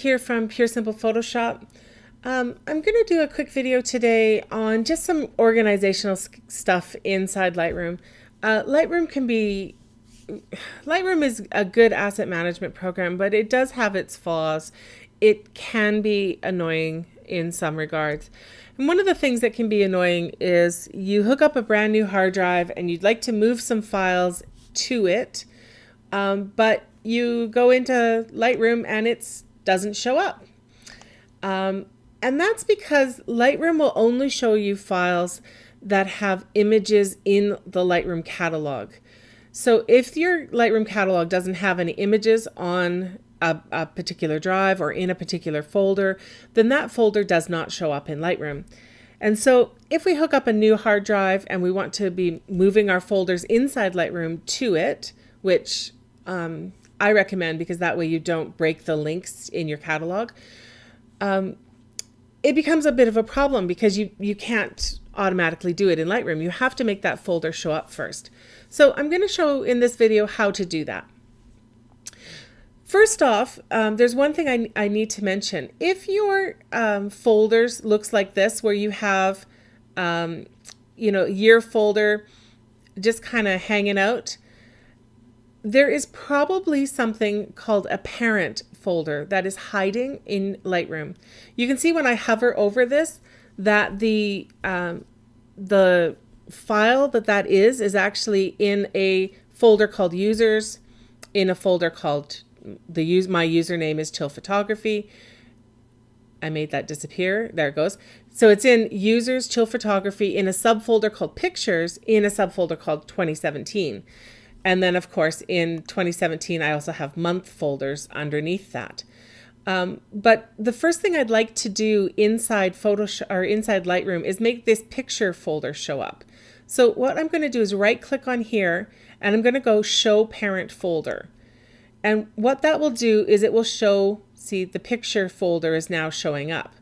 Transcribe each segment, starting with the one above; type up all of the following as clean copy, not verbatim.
here from Pure Simple Photoshop. I'm going to do a quick video today on just some organizational stuff inside Lightroom. Lightroom is a good asset management program, but it does have its flaws. It can be annoying in some regards. And one of the things that can be annoying is you hook up a brand new hard drive and you'd like to move some files to it, but you go into Lightroom and it doesn't show up. And that's because Lightroom will only show you files that have images in the Lightroom catalog. So if your Lightroom catalog doesn't have any images on a particular drive or in a particular folder, then that folder does not show up in Lightroom. And so if we hook up a new hard drive and we want to be moving our folders inside Lightroom to it, which I recommend because that way you don't break the links in your catalog, it becomes a bit of a problem because you can't automatically do it in Lightroom. You have to make that folder show up first. So I'm going to show in this video how to do that. First off, there's one thing I need to mention. If your folders looks like this, where you have, year folder just kind of hanging out, there is probably something called a parent folder that is hiding in Lightroom. You can see when I hover over this that the file that is actually in a folder called users, in a folder called my username is Chill Photography. I made that disappear. There it goes. So it's in users, Chill Photography, in a subfolder called pictures, in a subfolder called 2017. And then, of course, in 2017, I also have month folders underneath that. But the first thing I'd like to do inside Photoshop or inside Lightroom is make this picture folder show up. So what I'm going to do is right-click on here, and I'm going to go Show Parent Folder. And what that will do is it will show, see, the picture folder is now showing up.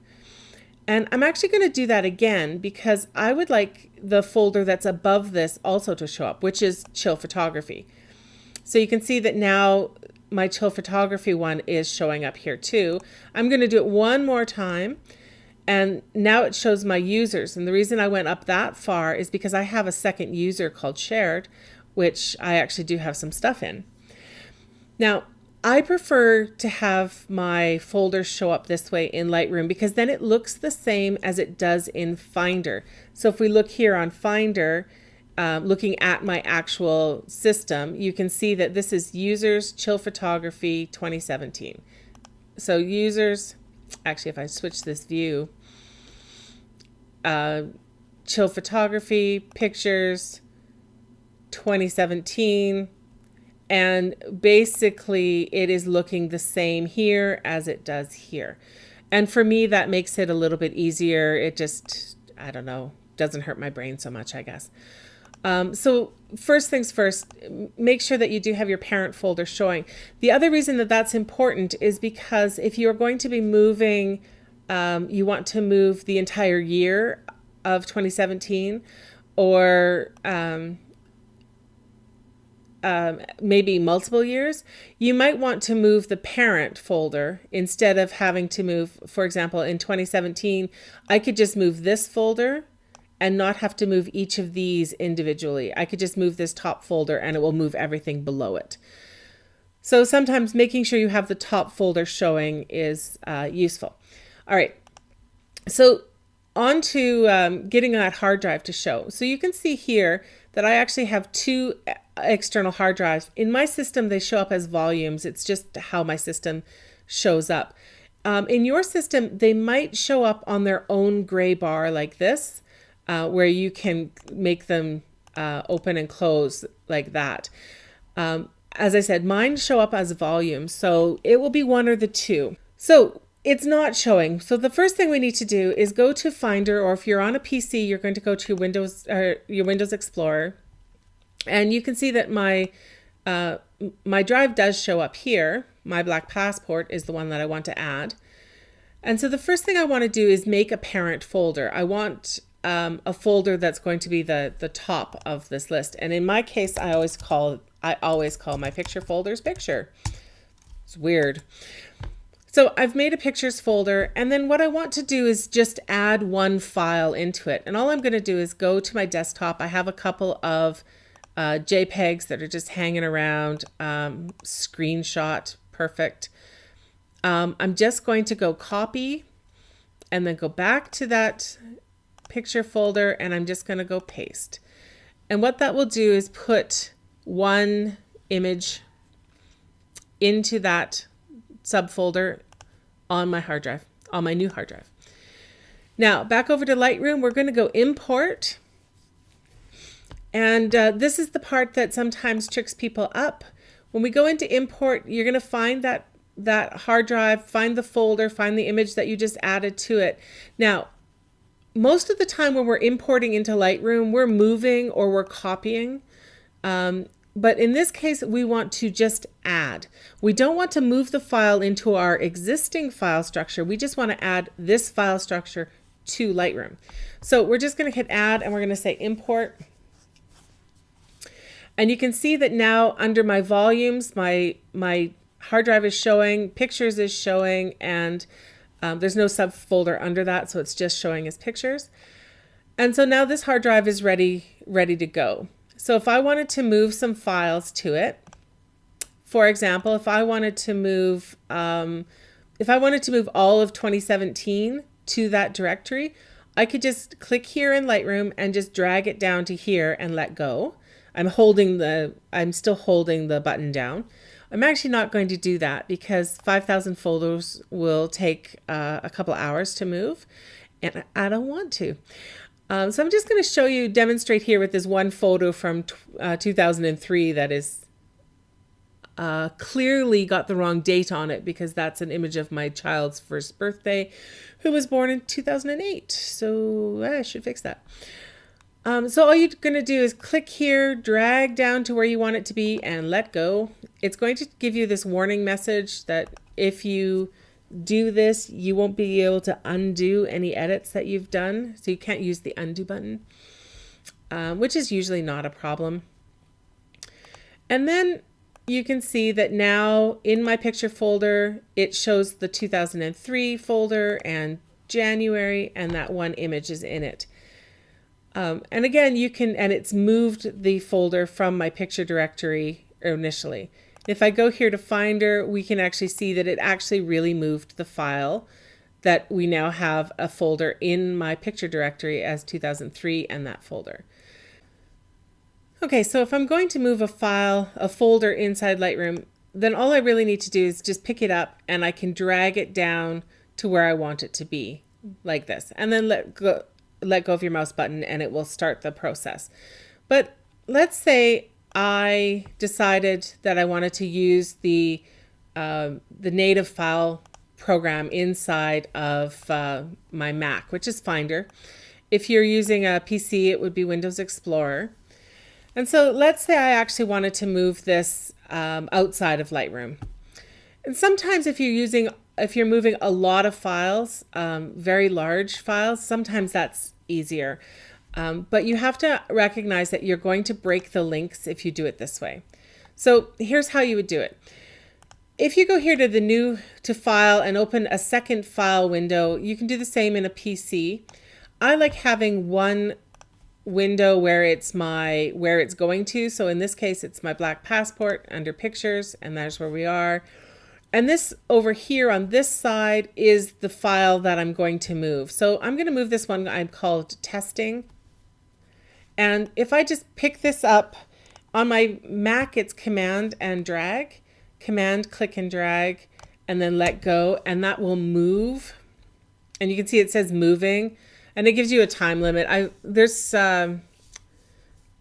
And I'm actually going to do that again because I would like the folder that's above this also to show up, which is Chill Photography. So you can see that now my Chill Photography one is showing up here too. I'm going to do it one more time, and now it shows my users. And the reason I went up that far is because I have a second user called Shared, which I actually do have some stuff in. Now, I prefer to have my folders show up this way in Lightroom because then it looks the same as it does in Finder. So if we look here on Finder, looking at my actual system, you can see that this is Users Chill Photography 2017. So users, actually if I switch this view, Chill Photography, Pictures, 2017, and basically it is looking the same here as it does here. And for me, that makes it a little bit easier. It just, I don't know, doesn't hurt my brain so much, I guess. So first things first, make sure that you do have your parent folder showing. The other reason that that's important is because if you're going to be moving, you want to move the entire year of 2017, or maybe multiple years, you might want to move the parent folder instead of having to move, for example, in 2017, I could just move this folder and not have to move each of these individually. I could just move this top folder and it will move everything below it. So sometimes making sure you have the top folder showing is useful. All right, so on to getting that hard drive to show. So you can see here that I actually have two external hard drives. In my system, they show up as volumes. It's just how my system shows up. In your system, they might show up on their own gray bar like this, where you can make them open and close like that. As I said, mine show up as volumes, so it will be one or the two. So it's not showing. So the first thing we need to do is go to Finder, or if you're on a PC, you're going to go to your Windows Explorer. And you can see that my drive does show up here. My black passport is the one that I want to add. And so the first thing I want to do is make a parent folder. I want a folder that's going to be the top of this list. And in my case, I always call my picture folders picture. It's weird. So I've made a pictures folder, and then what I want to do is just add one file into it. And all I'm going to do is go to my desktop. I have a couple of JPEGs that are just hanging around, screenshot, perfect. I'm just going to go copy and then go back to that picture folder, and I'm just going to go paste. And what that will do is put one image into that subfolder on my hard drive, on my new hard drive. Now back over to Lightroom, we're going to go import. And this is the part that sometimes tricks people up. When we go into import, you're going to find that hard drive, find the folder, find the image that you just added to it. Now, most of the time when we're importing into Lightroom, we're moving or we're copying. But in this case, we want to just add. We don't want to move the file into our existing file structure. We just want to add this file structure to Lightroom. So we're just going to hit add, and we're going to say import. And you can see that now under my volumes, my hard drive is showing, pictures is showing, and there's no subfolder under that, so it's just showing as pictures. And so now this hard drive is ready to go. So if I wanted to move some files to it, for example, if I wanted to move all of 2017 to that directory, I could just click here in Lightroom and just drag it down to here and let go. I'm still holding the button down. I'm actually not going to do that because 5,000 folders will take a couple hours to move, and I don't want to. So I'm just going to demonstrate here with this one photo from 2003 that is clearly got the wrong date on it, because that's an image of my child's first birthday, who was born in 2008. So I should fix that. So all you're going to do is click here, drag down to where you want it to be, and let go. It's going to give you this warning message that if you do this, you won't be able to undo any edits that you've done. So you can't use the undo button, which is usually not a problem. And then you can see that now in my picture folder, it shows the 2003 folder and January, and that one image is in it. And again, it's moved the folder from my picture directory initially. If I go here to Finder, we can actually see that it actually really moved the file, that we now have a folder in my picture directory as 2003 and that folder. Okay, so if I'm going to move a folder inside Lightroom, then all I really need to do is just pick it up, and I can drag it down to where I want it to be, like this, and then let go of your mouse button and it will start the process. But let's say I decided that I wanted to use the native file program inside of my Mac, which is Finder. If you're using a PC, it would be Windows Explorer. And so let's say I actually wanted to move this outside of Lightroom. And sometimes if you're moving a lot of files, very large files, sometimes that's easier. But you have to recognize that you're going to break the links if you do it this way. So here's how you would do it. If you go here to File and open a second file window, you can do the same in a PC. I like having one window where it's going to. So in this case, it's my black passport under Pictures, and there's where we are. And this over here on this side is the file that I'm going to move. So I'm going to move this one I called Testing. And if I just pick this up on my Mac, it's Command and drag, Command, click and drag, and then let go, and that will move. And you can see it says moving, and it gives you a time limit. There's I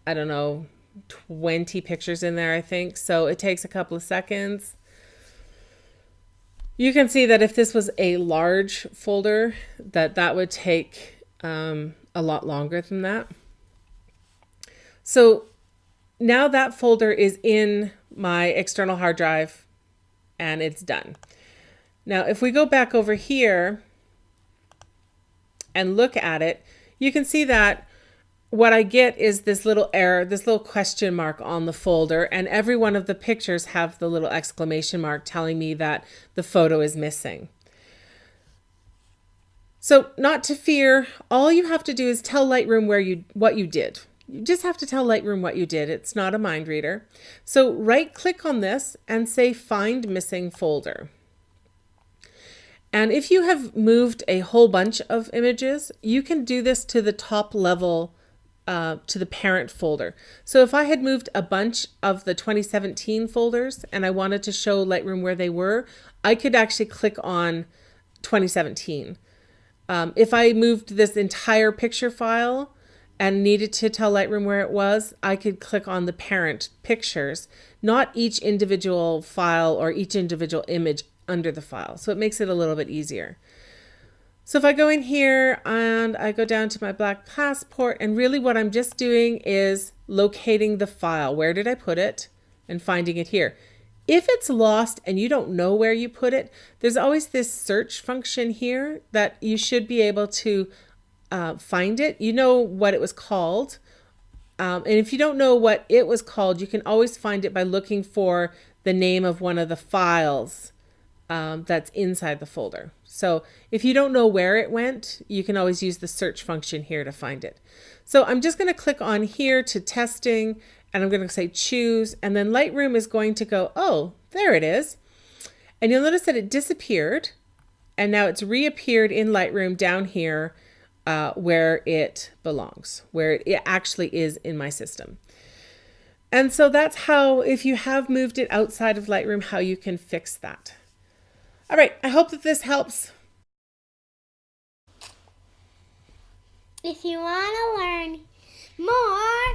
don't know, 20 pictures in there, I think. So it takes a couple of seconds. You can see that if this was a large folder, that would take a lot longer than that. So now that folder is in my external hard drive, and it's done. Now, if we go back over here and look at it, you can see that what I get is this little error, this little question mark on the folder, and every one of the pictures have the little exclamation mark telling me that the photo is missing. So not to fear, all you have to do is tell Lightroom what you did. You just have to tell Lightroom what you did. It's not a mind reader. So right click on this and say find missing folder. And if you have moved a whole bunch of images, you can do this to the top level, to the parent folder. So if I had moved a bunch of the 2017 folders and I wanted to show Lightroom where they were, I could actually click on 2017. If I moved this entire picture file and needed to tell Lightroom where it was, I could click on the parent pictures, not each individual file or each individual image under the file. So it makes it a little bit easier. So if I go in here and I go down to my black passport, and really what I'm just doing is locating the file. Where did I put it? And finding it here. If it's lost and you don't know where you put it, there's always this search function here that you should be able to find it. You know what it was called. And if you don't know what it was called, you can always find it by looking for the name of one of the files that's inside the folder. So if you don't know where it went, you can always use the search function here to find it. So I'm just going to click on here to testing, and I'm going to say choose, and then Lightroom is going to go, oh, there it is. And you'll notice that it disappeared, and now it's reappeared in Lightroom down here where it belongs, where it actually is in my system. And so that's how, if you have moved it outside of Lightroom, how you can fix that. All right, I hope that this helps. If you want to learn more